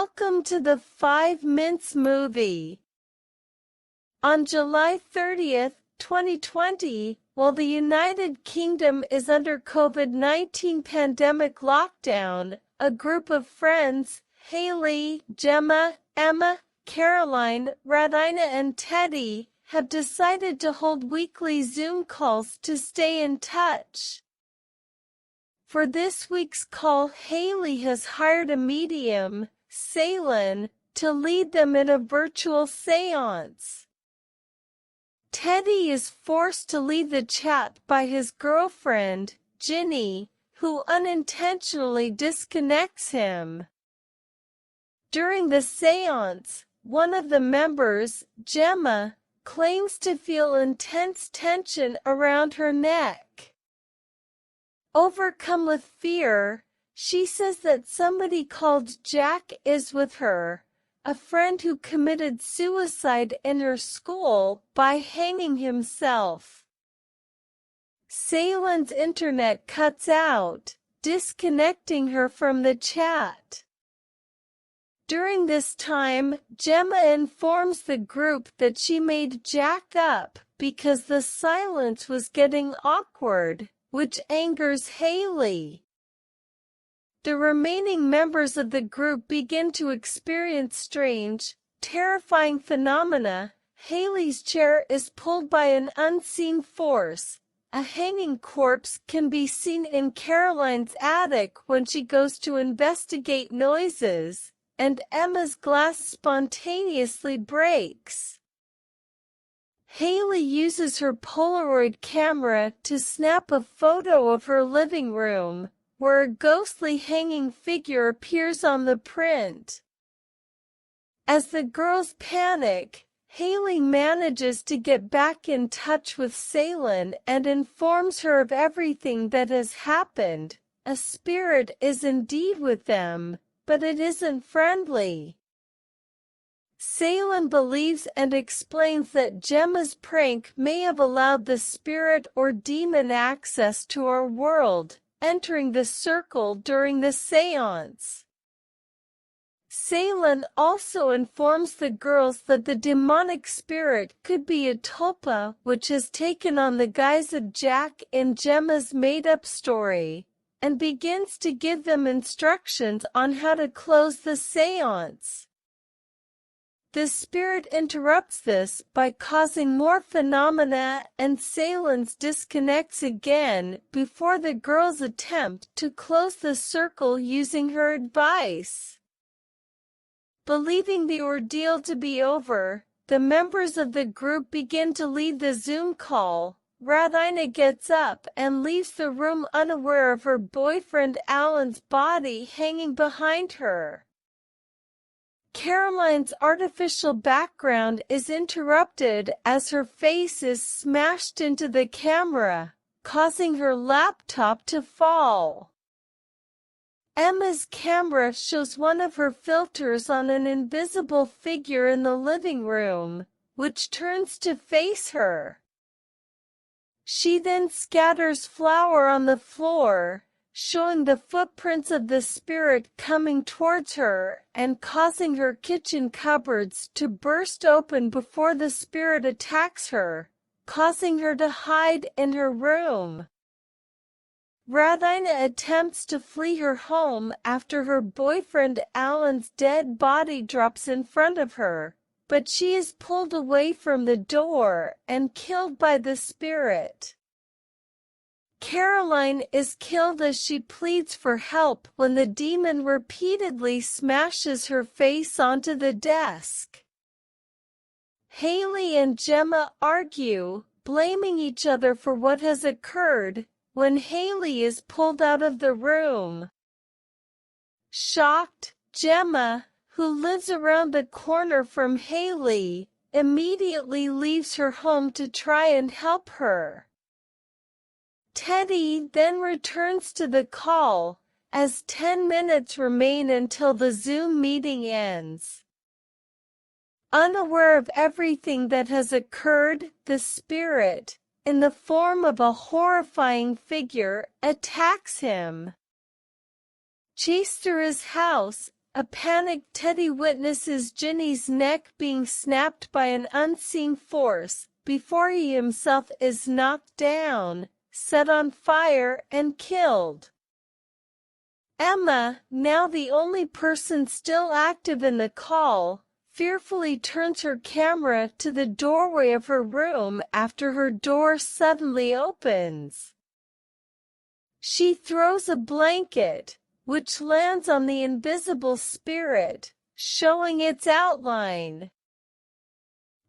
Welcome to the 5 Minutes Movie. On July 30th, 2020, while the United Kingdom is under COVID-19 pandemic lockdown, a group of friends, Hayley, Gemma, Emma, Caroline, Radina and Teddy, have decided to hold weekly Zoom calls to stay in touch. For this week's call, Hayley has hired a medium, Ceylin, to lead them in a virtual séance. Teddy is forced to lead the chat by his girlfriend, Ginny, who unintentionally disconnects him. During the séance, one of the members, Gemma, claims to feel intense tension around her neck. Overcome with fear, she says that somebody called Jack is with her, a friend who committed suicide in her school by hanging himself. Ceylin's internet cuts out, disconnecting her from the chat. During this time, Gemma informs the group that she made Jack up because the silence was getting awkward, which angers Hayley. The remaining members of the group begin to experience strange, terrifying phenomena. Hayley's chair is pulled by an unseen force. A hanging corpse can be seen in Caroline's attic when she goes to investigate noises, and Emma's glass spontaneously breaks. Hayley uses her Polaroid camera to snap a photo of her living room, where a ghostly hanging figure appears on the print. As the girls panic, Hayley manages to get back in touch with Ceylin and informs her of everything that has happened. A spirit is indeed with them, but it isn't friendly. Ceylin believes and explains that Gemma's prank may have allowed the spirit or demon access to our world, entering the circle during the séance. Ceylin also informs the girls that the demonic spirit could be a tulpa, which has taken on the guise of Jack in Gemma's made-up story, and begins to give them instructions on how to close the séance. The spirit interrupts this by causing more phenomena, and Ceylin's disconnects again before the girls attempt to close the circle using her advice. Believing the ordeal to be over, the members of the group begin to lead the Zoom call. Radina gets up and leaves the room unaware of her boyfriend Alan's body hanging behind her. Caroline's artificial background is interrupted as her face is smashed into the camera, causing her laptop to fall. Emma's camera shows one of her filters on an invisible figure in the living room, which turns to face her. She then scatters flour on the floor, showing the footprints of the spirit coming towards her and causing her kitchen cupboards to burst open before the spirit attacks her, causing her to hide in her room. Radina attempts to flee her home after her boyfriend Alan's dead body drops in front of her, but she is pulled away from the door and killed by the spirit. Caroline is killed as she pleads for help when the demon repeatedly smashes her face onto the desk. Hayley and Gemma argue, blaming each other for what has occurred, when Hayley is pulled out of the room. Shocked, Gemma, who lives around the corner from Hayley, immediately leaves her home to try and help her. Teddy then returns to the call, as 10 minutes remain until the Zoom meeting ends. Unaware of everything that has occurred, the spirit, in the form of a horrifying figure, attacks him. Chased through his house, A panicked Teddy witnesses Ginny's neck being snapped by an unseen force before he himself is knocked down, set on fire, and killed. Emma, now the only person still active in the call, fearfully turns her camera to the doorway of her room after her door suddenly opens. She throws a blanket, which lands on the invisible spirit, showing its outline.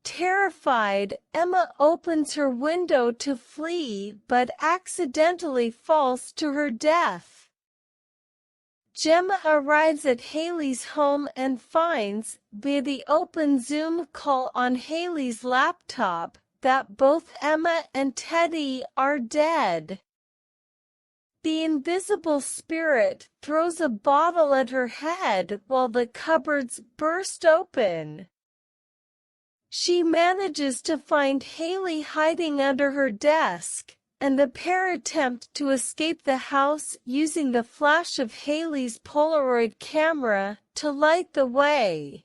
Terrified, Emma opens her window to flee but accidentally falls to her death. Gemma arrives at Haley's home and finds, via the open Zoom call on Haley's laptop, that both Emma and Teddy are dead. The invisible spirit throws a bottle at her head while the cupboards burst open. She manages to find Haley hiding under her desk, and the pair attempt to escape the house using the flash of Haley's Polaroid camera to light the way.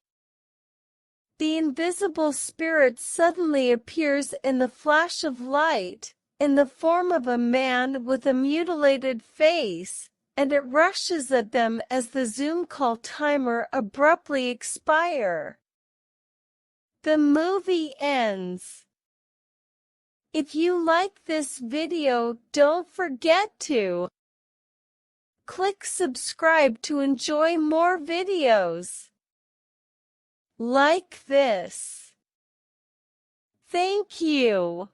The invisible spirit suddenly appears in the flash of light, in the form of a man with a mutilated face, and it rushes at them as the Zoom call timer abruptly expires. The movie ends. If you like this video, don't forget to click subscribe to enjoy more videos like this. Thank you.